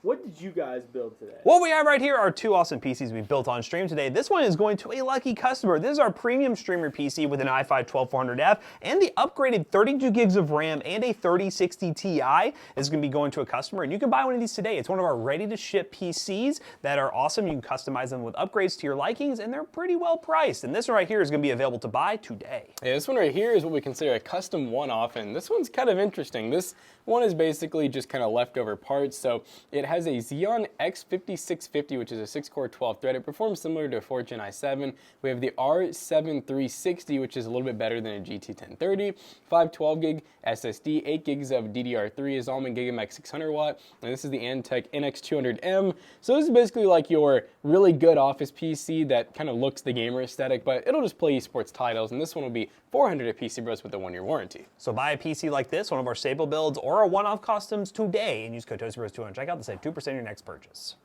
what did you guys build today? What we have right here are two awesome PCs we built on stream today. This one is going to a lucky customer. This is our premium streamer PC with an i5-12400F and the upgraded 32 gigs of RAM and a 3060 Ti. This is going to be going to a customer, and you can buy one of these today. It's one of our ready-to-ship PCs that are awesome. You can customize them with upgrades to your likings, and they're pretty well priced. And this one right here is going to be available to buy today. Yeah, this one right here is what we consider a custom one-off, and this one's kind of interesting. This one is basically just kind of leftover parts. So it has a Xeon X5650, which is a 6-core 12-thread. It performs similar to a 4th Gen i7. We have the R7 360, which is a little bit better than a GT 1030. 512 gig SSD, 8 gigs of DDR3 is Allman Gigamax 600 watt, and this is the Antec NX200M. So this is basically like your really good office PC that kind of looks the gamer aesthetic, but it'll just play esports titles, and this one will be $400 at PC Bros with a 1-year warranty. So buy a PC like this, one of our staple builds, or our one-off customs today, and use code ToastyBros200. Check out the save 2% of your next purchase.